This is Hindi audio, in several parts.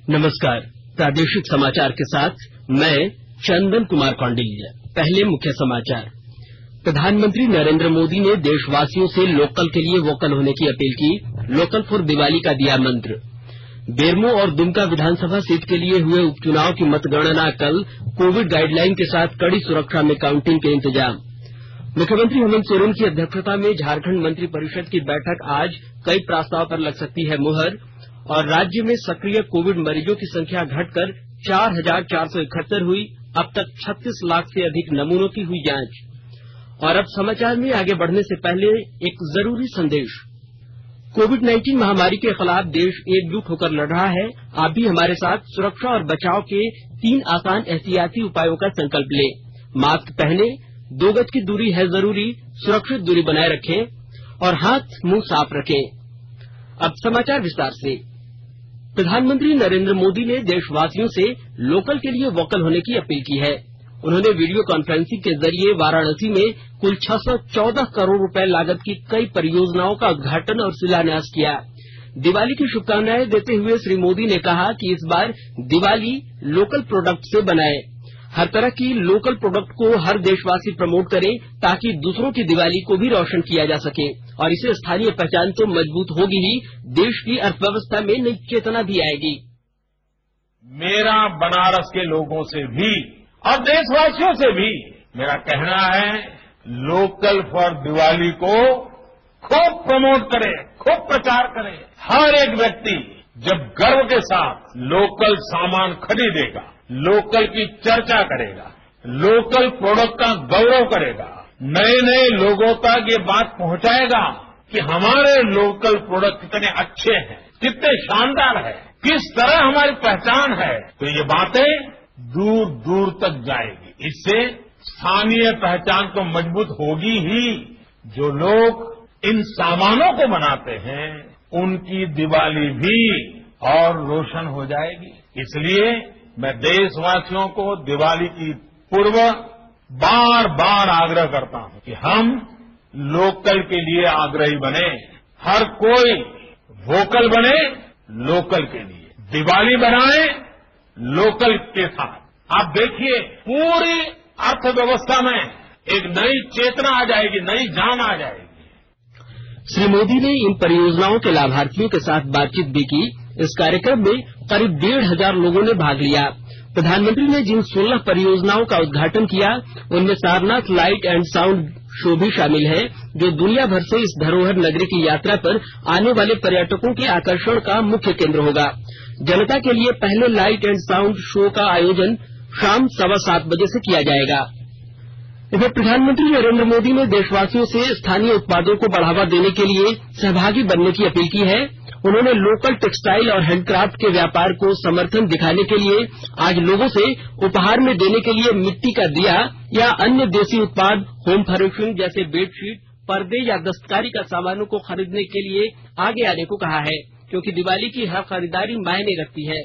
नमस्कार। प्रादेशिक समाचार के साथ मैं चंदन कुमार कौंडिल्य। पहले मुख्य समाचार। प्रधानमंत्री नरेंद्र मोदी ने देशवासियों से लोकल के लिए वोकल होने की अपील की। लोकल फॉर दिवाली का दिया मंत्र। बेरमो और दुमका विधानसभा सीट के लिए हुए उपचुनाव की मतगणना कल। कोविड गाइडलाइन के साथ कड़ी सुरक्षा में काउंटिंग के इंतजाम। मुख्यमंत्री हेमंत सोरेन की अध्यक्षता में झारखंड मंत्रिपरिषद की बैठक आज। कई प्रस्ताव पर लग सकती है मुहर। और राज्य में सक्रिय कोविड मरीजों की संख्या घटकर 4,471 हुई। अब तक 36 लाख से अधिक नमूनों की हुई जांच। और अब समाचार में आगे बढ़ने से पहले एक जरूरी संदेश। कोविड-19 महामारी के खिलाफ देश एकजुट होकर लड़ रहा है। आप भी हमारे साथ सुरक्षा और बचाव के 3 आसान एहतियाती उपायों का संकल्प लें। मास्क पहने, 2 गज की दूरी है जरूरी, सुरक्षित दूरी बनाए रखें और हाथ मुंह साफ रखें। अब समाचार विस्तार से। प्रधानमंत्री नरेंद्र मोदी ने देशवासियों से लोकल के लिए वोकल होने की अपील की है। उन्होंने वीडियो कॉन्फ्रेंसिंग के जरिए वाराणसी में कुल 614 करोड़ रुपए लागत की कई परियोजनाओं का उद्घाटन और शिलान्यास किया। दिवाली की शुभकामनाएं देते हुए श्री मोदी ने कहा कि इस बार दिवाली लोकल प्रोडक्ट से बनाए। हर तरह की लोकल प्रोडक्ट को हर देशवासी प्रमोट करे ताकि दूसरों की दिवाली को भी रोशन किया जा सके। और इससे स्थानीय पहचान तो मजबूत होगी ही, देश की अर्थव्यवस्था में नई चेतना भी आएगी। मेरा बनारस के लोगों से भी और देशवासियों से भी मेरा कहना है, लोकल फॉर दिवाली को खूब प्रमोट करें, खूब प्रचार करें। हर एक व्यक्ति जब गर्व के साथ लोकल सामान खरीदेगा, लोकल की चर्चा करेगा, लोकल प्रोडक्ट का गौरव करेगा, नए नए लोगों तक ये बात पहुंचाएगा कि हमारे लोकल प्रोडक्ट कितने अच्छे हैं, कितने शानदार है, किस तरह हमारी पहचान है, तो ये बातें दूर दूर तक जाएगी। इससे स्थानीय पहचान तो मजबूत होगी ही। जो लोग इन सामानों को बनाते हैं उनकी दिवाली भी और रोशन हो जाएगी। इसलिए मैं देशवासियों को दिवाली की पूर्व बार बार आग्रह करता हूं कि हम लोकल के लिए आग्रही बने। हर कोई वोकल बने लोकल के लिए। दिवाली बनाए लोकल के साथ। आप देखिए, पूरी अर्थव्यवस्था में एक नई चेतना आ जाएगी, नई जान आ जाएगी। श्री मोदी ने इन परियोजनाओं के लाभार्थियों के साथ बातचीत भी की। इस कार्यक्रम में करीब 1,500 लोगों ने भाग लिया। प्रधानमंत्री ने जिन 16 परियोजनाओं का उद्घाटन किया, उनमें Sarnath light and sound show भी शामिल है, जो दुनिया भर से इस धरोहर नगरी की यात्रा पर आने वाले पर्यटकों के आकर्षण का मुख्य केंद्र होगा। जनता के लिए पहले लाइट एंड साउंड शो का आयोजन शाम 7:15 बजे से किया जाएगा। इधर प्रधानमंत्री नरेंद्र मोदी ने देशवासियों से स्थानीय उत्पादों को बढ़ावा देने के लिए सहभागी बनने की अपील की है। उन्होंने लोकल टेक्सटाइल और हैंडक्राफ्ट के व्यापार को समर्थन दिखाने के लिए आज लोगों से उपहार में देने के लिए मिट्टी का दिया या अन्य देसी उत्पाद, होम फर्निशिंग जैसे बेडशीट, पर्दे या दस्तकारी का सामानों को खरीदने के लिए आगे आने को कहा है, क्योंकि दिवाली की हर खरीदारी मायने रखती है।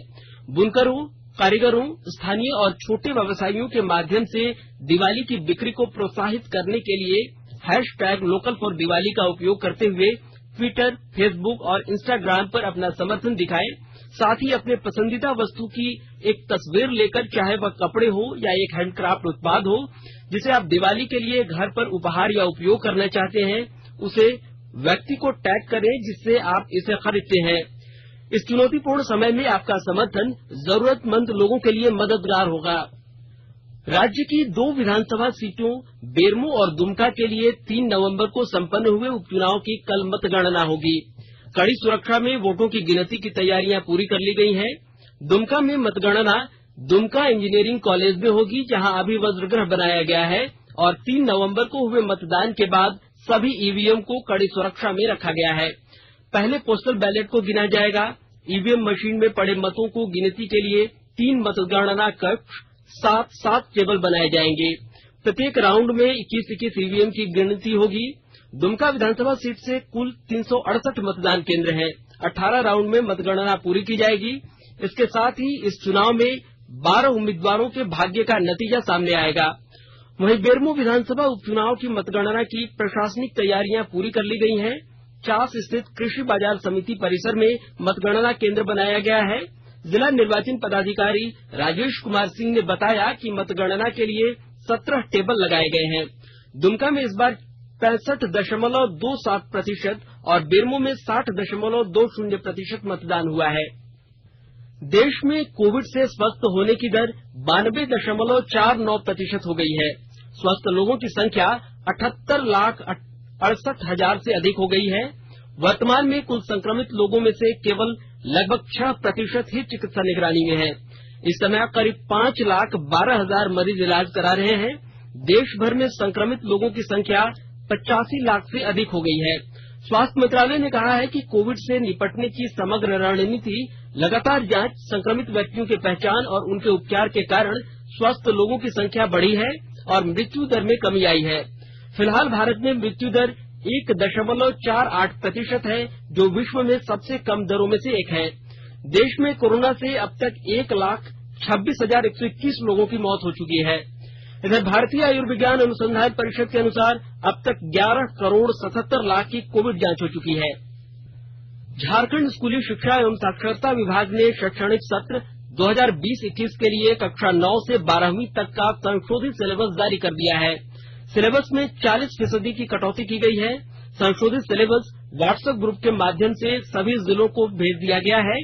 बुनकरों, कारीगरों, स्थानीय और छोटे व्यवसायियों के माध्यम से दिवाली की बिक्री को प्रोत्साहित करने के लिए #लोकल फॉर दिवाली का उपयोग करते हुए ट्विटर, फेसबुक और इंस्टाग्राम पर अपना समर्थन दिखाएं। साथ ही अपने पसंदीदा वस्तु की एक तस्वीर लेकर, चाहे वह कपड़े हो या एक हैंडक्राफ्ट उत्पाद हो, जिसे आप दिवाली के लिए घर पर उपहार या उपयोग करना चाहते हैं, उसे व्यक्ति को टैग करें जिससे आप इसे खरीदते हैं। इस चुनौतीपूर्ण समय में आपका समर्थन जरूरतमंद लोगों के लिए मददगार होगा। राज्य की 2 विधानसभा सीटों बेरमो और दुमका के लिए 3 नवंबर को संपन्न हुए उपचुनाव की कल मतगणना होगी। कड़ी सुरक्षा में वोटों की गिनती की तैयारियां पूरी कर ली गई हैं। दुमका में मतगणना दुमका इंजीनियरिंग कॉलेज में होगी, जहां अभी वज्रगृह बनाया गया है और 3 नवंबर को हुए मतदान के बाद सभी ईवीएम को कड़ी सुरक्षा में रखा गया है। पहले पोस्टल बैलेट को गिना जाएगा। ईवीएम मशीन में पड़े मतों को गिनती के लिए 3 मतगणना कक्ष, 7 टेबल बनाए जाएंगे। प्रत्येक राउंड में 21 ईवीएम की गिनती होगी। दुमका विधानसभा सीट से कुल 368 मतदान केंद्र हैं। 18 राउंड में मतगणना पूरी की जाएगी। इसके साथ ही इस चुनाव में 12 उम्मीदवारों के भाग्य का नतीजा सामने आएगा। वहीं बेरमो विधानसभा उपचुनाव की मतगणना की प्रशासनिक तैयारियां पूरी कर ली गई हैं। 40 स्थित कृषि बाजार समिति परिसर में मतगणना केंद्र बनाया गया है। जिला निर्वाचन पदाधिकारी राजेश कुमार सिंह ने बताया कि मतगणना के लिए 17 टेबल लगाए गए हैं। दुमका में इस बार 65.27% और बेरमो में 60.20% मतदान हुआ है। देश में कोविड से स्वस्थ होने की दर 92.49% हो गई है। स्वस्थ लोगों की संख्या 78,68,000 से अधिक हो गई है। वर्तमान में कुल संक्रमित लोगों में से केवल लगभग 6% ही चिकित्सा निगरानी में है। इस समय करीब 5,12,000 मरीज इलाज करा रहे हैं। देश भर में संक्रमित लोगों की संख्या 85 लाख से अधिक हो गई है। स्वास्थ्य मंत्रालय ने कहा है कि कोविड से निपटने की समग्र रणनीति, लगातार जांच, संक्रमित व्यक्तियों की पहचान और उनके उपचार के कारण स्वस्थ लोगों की संख्या बढ़ी है और मृत्यु दर में कमी आई है। फिलहाल भारत में मृत्यु दर 1.48% है, जो विश्व में सबसे कम दरों में से एक है। देश में कोरोना से अब तक 1,26,121 लोगों की मौत हो चुकी है। इधर भारतीय आयुर्विज्ञान अनुसंधान परिषद के अनुसार अब तक 11,77,00,000 की कोविड जांच हो चुकी है। झारखंड स्कूली शिक्षा एवं साक्षरता विभाग ने शैक्षणिक सत्र 2020-21 के लिए कक्षा 9 से 12वीं तक का संशोधित सिलेबस जारी कर दिया है। सिलेबस में 40% की कटौती की गई है। संशोधित सिलेबस व्हाट्सएप ग्रुप के माध्यम से सभी जिलों को भेज दिया गया है।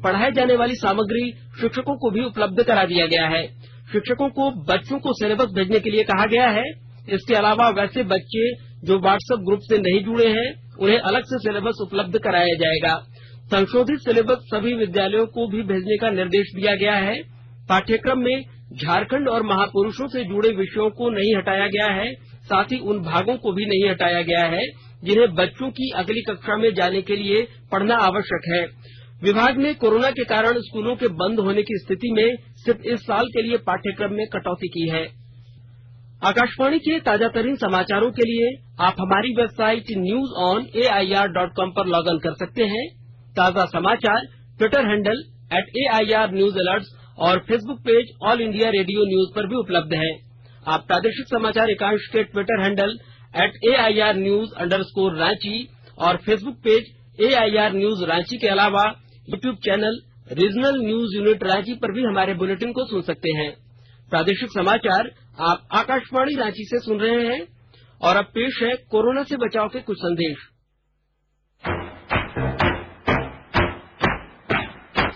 पढ़ाई जाने वाली सामग्री शिक्षकों को भी उपलब्ध करा दिया गया है। शिक्षकों को बच्चों को सिलेबस भेजने के लिए कहा गया है। इसके अलावा वैसे बच्चे जो व्हाट्सएप ग्रुप से नहीं जुड़े हैं, उन्हें अलग से सिलेबस उपलब्ध कराया जाएगा। संशोधित सिलेबस सभी विद्यालयों को भी भेजने का निर्देश दिया गया है। पाठ्यक्रम में झारखंड और महापुरुषों से जुड़े विषयों को नहीं हटाया गया है, साथ ही उन भागों को भी नहीं हटाया गया है जिन्हें बच्चों की अगली कक्षा में जाने के लिए पढ़ना आवश्यक है। विभाग ने कोरोना के कारण स्कूलों के बंद होने की स्थिति में सिर्फ इस साल के लिए पाठ्यक्रम में कटौती की है। आकाशवाणी के ताजा तरीन समाचारों के लिए आप हमारी वेबसाइट newsonair.com पर लॉग इन कर सकते हैं। ताजा समाचार Twitter handle @AIR News Alerts और Facebook page all India radio news पर भी उपलब्ध है। आप प्रादेशिक समाचार एकांश के ट्विटर हैंडल @AIR News_Ranchi और Facebook page AIR News Ranchi के अलावा YouTube channel regional news unit Ranchi पर भी हमारे बुलेटिन को सुन सकते हैं। प्रादेशिक समाचार आप आकाशवाणी रांची से सुन रहे हैं और अब पेश है कोरोना से बचाव के कुछ संदेश।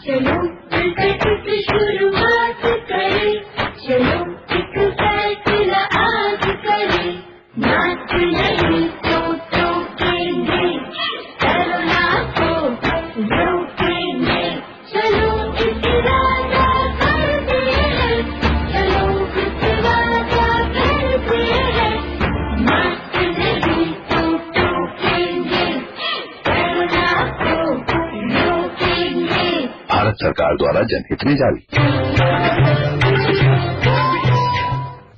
चलो मिलकर शुरुआत करें, चलो एक फैसला आज करें, मास्क नहीं तो टोकेंगे, कोरोना को रोकेंगे, चलो इस वादा करते हैं, चलो इस वादा करते हैं, मास्क नहीं तो टोकेंगे, कोरोना को रोकेंगे। भारत सरकार द्वारा जनहित में जारी।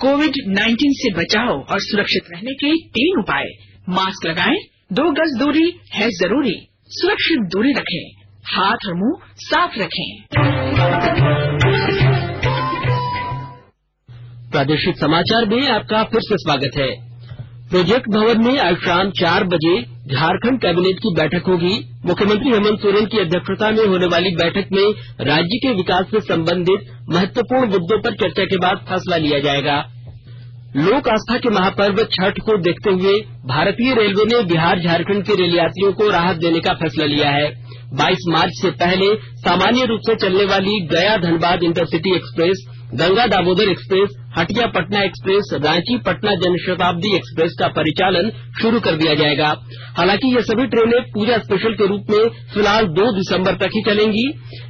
कोविड-19 से बचाव और सुरक्षित रहने के 3 उपाय। मास्क लगाएं, 2 गज दूरी है जरूरी, सुरक्षित दूरी रखें, हाथ और मुंह साफ रखें। प्रादेशिक समाचार में आपका फिर से स्वागत है। प्रोजेक्ट भवन में आज शाम 4 बजे झारखंड कैबिनेट की बैठक होगी। मुख्यमंत्री हेमंत सोरेन की अध्यक्षता में होने वाली बैठक में राज्य के विकास से संबंधित महत्वपूर्ण मुद्दों पर चर्चा के बाद फैसला लिया जाएगा। लोक आस्था के महापर्व छठ को देखते हुए भारतीय रेलवे ने बिहार झारखंड के रेल यात्रियों को राहत देने का फैसला लिया है। 22 मार्च से पहले सामान्य रूप से चलने वाली गया Dhanbad intercity express, Ganga Damodar express, Hatia Patna express, Ranchi Patna Janshatabdi express का परिचालन शुरू कर दिया जाएगा। हालांकि ये सभी ट्रेनें पूजा स्पेशल के रूप में फिलहाल 2 दिसंबर तक ही चलेंगी।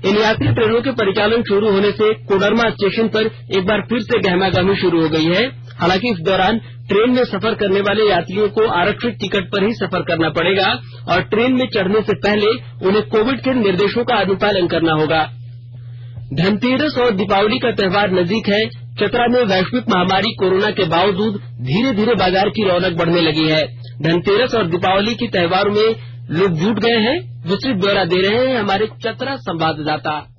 इन यात्री ट्रेनों के परिचालन शुरू होने से कोडरमा स्टेशन पर एक बार फिर से गहमागहमी शुरू हो गई है। हालांकि इस दौरान ट्रेन में सफर करने वाले यात्रियों को आरक्षित टिकट पर ही सफर करना पड़ेगा और ट्रेन में चढ़ने से पहले उन्हें कोविड के निर्देशों का अनुपालन करना होगा। धनतेरस और दीपावली का त्योहार नजदीक है। चतरा में वैश्विक महामारी कोरोना के बावजूद धीरे धीरे बाजार की रौनक बढ़ने लगी है। धनतेरस और दीपावली के त्योहारों में लोग जुट गए हैं। विस्तृत ब्यौरा दे रहे हैं हमारे चतरा संवाददाता।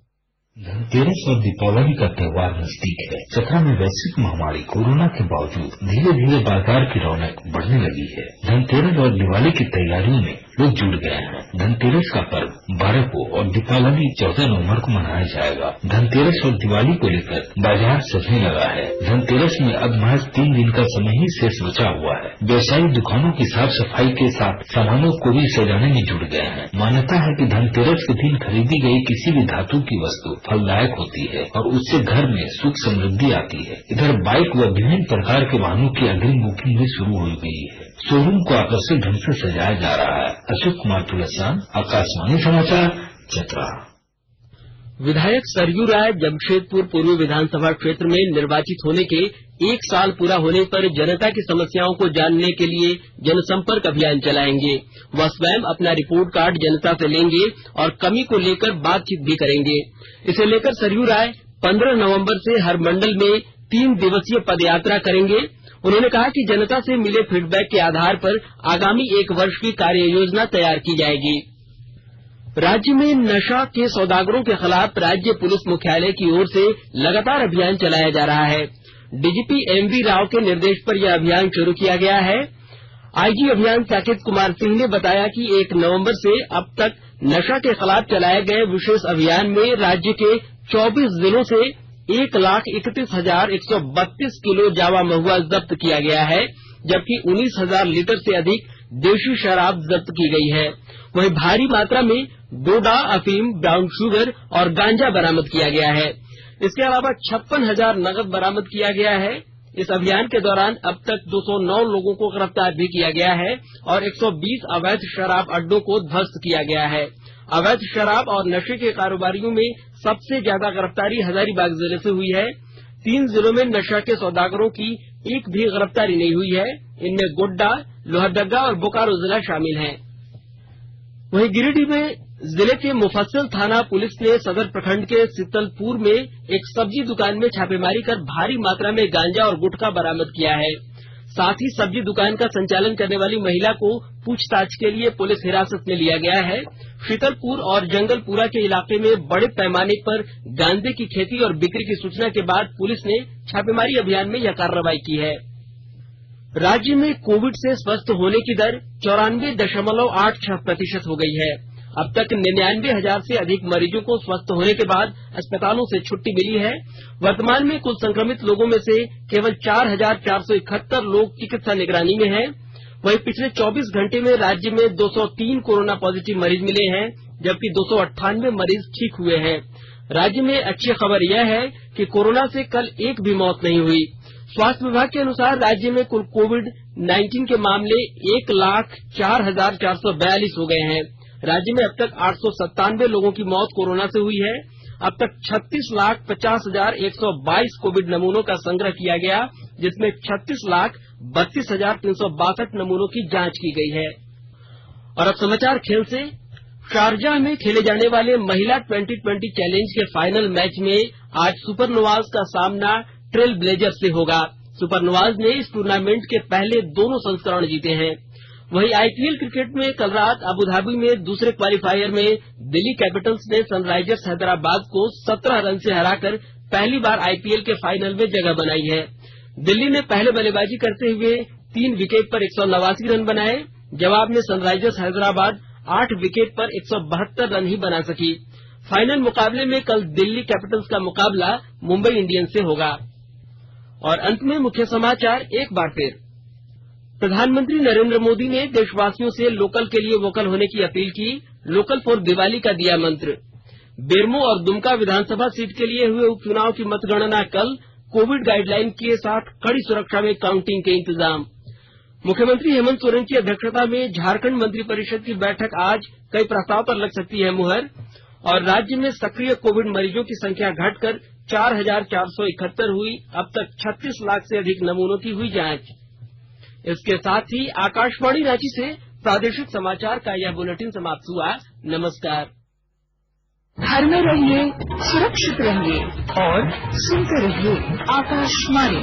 धनतेरस और दीपावली का त्योहार नजदीक है। चतरा में वैश्विक महामारी कोरोना के बावजूद धीरे धीरे बाजार की रौनक बढ़ने लगी है। धनतेरस और दिवाली की तैयारियों में लोग जुड़ गए हैं। धनतेरस का पर्व 12 को और दीपावली 14 नवंबर को मनाया जाएगा। धनतेरस और दिवाली को लेकर बाजार सजने लगा है। धनतेरस में अब महज 3 दिन का समय ही शेष बचा हुआ है। व्यवसायी दुकानों की साफ सफाई के साथ सामानों को भी सजाने में जुट गए हैं। मान्यता है कि धनतेरस के दिन खरीदी गई किसी भी धातु की वस्तु फलदायक होती है और उससे घर में सुख समृद्धि आती है। इधर बाइक व विभिन्न प्रकार के वाहनों की अग्रिम बुकिंग भी शुरू हो गई है। शोरूम को आकर्षक ढंग से सजाया जा रहा है। अशोक कुमार तुलसान, आकाशवाणी समाचार, चतरा। विधायक सरयू राय जमशेदपुर पूर्व विधानसभा क्षेत्र में निर्वाचित होने के 1 साल पूरा होने पर जनता की समस्याओं को जानने के लिए जनसंपर्क अभियान चलाएंगे। वह स्वयं अपना रिपोर्ट कार्ड जनता से लेंगे और कमी को लेकर बातचीत भी करेंगे। इसे लेकर सरयू राय 15 नवंबर से हर मंडल में 3 दिवसीय पदयात्रा करेंगे। उन्होंने कहा कि जनता से मिले फीडबैक के आधार पर आगामी 1 वर्ष की कार्य योजना तैयार की जाएगी। राज्य में नशा के सौदागरों के खिलाफ राज्य पुलिस मुख्यालय की ओर से लगातार अभियान चलाया जा रहा है। डीजीपी एमवी राव के निर्देश पर यह अभियान शुरू किया गया है। आईजी अभियान साकेत कुमार सिंह ने बताया कि 1 नवंबर से अब तक नशा के खिलाफ चलाए गए विशेष अभियान में राज्य के 24 जिलों से 1,31,132 किलो जावा महुआ जब्त किया गया है, जबकि 19,000 लीटर से अधिक देशी शराब जब्त की गई है। वहीं भारी मात्रा में डोडा, अफीम, ब्राउन शुगर और गांजा बरामद किया गया है। इसके अलावा 56,000 नगद बरामद किया गया है। इस अभियान के दौरान अब तक 209 लोगों को गिरफ्तार भी किया गया है और 120 अवैध शराब अड्डों को ध्वस्त किया गया है। अवैध शराब और नशे के कारोबारियों में सबसे ज्यादा गिरफ्तारी हजारीबाग जिले से हुई है। 3 जिलों में नशा के सौदागरों की एक भी गिरफ्तारी नहीं हुई है। इनमें गोड्डा, लोहरदगा और बोकारो जिला शामिल हैं। वहीं गिरिडीह में जिले के मुफस्सिल थाना पुलिस ने सदर प्रखंड के सितलपुर में एक सब्जी दुकान में छापेमारी कर भारी मात्रा में गांजा और गुटखा बरामद किया है। साथ ही सब्जी दुकान का संचालन करने वाली महिला को पूछताछ के लिए पुलिस हिरासत में लिया गया है। शीतलपुर और जंगलपुरा के इलाके में बड़े पैमाने पर गांजे की खेती और बिक्री की सूचना के बाद पुलिस ने छापेमारी अभियान में यह कार्रवाई की है। राज्य में कोविड से स्वस्थ होने की दर 94.86% हो गई है। अब तक 99,000 से अधिक मरीजों को स्वस्थ होने के बाद अस्पतालों से छुट्टी मिली है। वर्तमान में कुल संक्रमित लोगों में से केवल 4,471 लोग चिकित्सा निगरानी में हैं। वहीं पिछले 24 घंटे में राज्य में 203 कोरोना पॉजिटिव मरीज मिले हैं, जबकि 298 मरीज ठीक हुए हैं। राज्य में अच्छी खबर यह है कि कोरोना से कल एक भी मौत नहीं हुई। स्वास्थ्य विभाग के अनुसार राज्य में कुल कोविड-19 के मामले 1,04,442 हो गए हैं। राज्य में अब तक 897 लोगों की मौत कोरोना से हुई है। अब तक 36,50,122 कोविड नमूनों का संग्रह किया गया, जिसमें 36,32,362 नमूनों की जांच की गई है। और अब समाचार खेल से। शारजाह में खेले जाने वाले महिला 2020 चैलेंज के फाइनल मैच में आज सुपर नोवाज का सामना ट्रेल ब्लेजर्स से होगा। सुपर नोवाज ने इस टूर्नामेंट के पहले दोनों संस्करण जीते हैं। वहीं आईपीएल क्रिकेट में कल रात अबुधाबी में दूसरे क्वालिफायर में दिल्ली कैपिटल्स ने सनराइजर्स हैदराबाद को 17 रन से हराकर पहली बार आईपीएल के फाइनल में जगह बनाई है। दिल्ली ने पहले बल्लेबाजी करते हुए 3 विकेट पर 189 रन बनाए। जवाब में सनराइजर्स हैदराबाद 8 विकेट पर 172 रन ही बना सकी। फाइनल मुकाबले में कल दिल्ली कैपिटल्स का मुकाबला मुंबई इंडियंस से होगा। और अंत में मुख्य समाचार एक बार फिर। प्रधानमंत्री नरेंद्र मोदी ने देशवासियों से लोकल के लिए वोकल होने की अपील की। लोकल फॉर दिवाली का दिया मंत्र। बेरमो और दुमका विधानसभा सीट के लिए हुए उपचुनाव की मतगणना कल। कोविड गाइडलाइन के साथ कड़ी सुरक्षा में काउंटिंग के इंतजाम। मुख्यमंत्री हेमंत सोरेन की अध्यक्षता में झारखंड मंत्रिपरिषद की बैठक आज। कई प्रस्ताव पर लग सकती है मुहर। और राज्य में सक्रिय कोविड मरीजों की संख्या घटकर 4,471 हुई। अब तक 36 लाख से अधिक नमूनों की हुई जांच। इसके साथ ही आकाशवाणी रांची से प्रादेशिक समाचार का यह बुलेटिन समाप्त हुआ। नमस्कार। घर में रहिए, सुरक्षित रहिए और सुनते रहिए आकाशवाणी।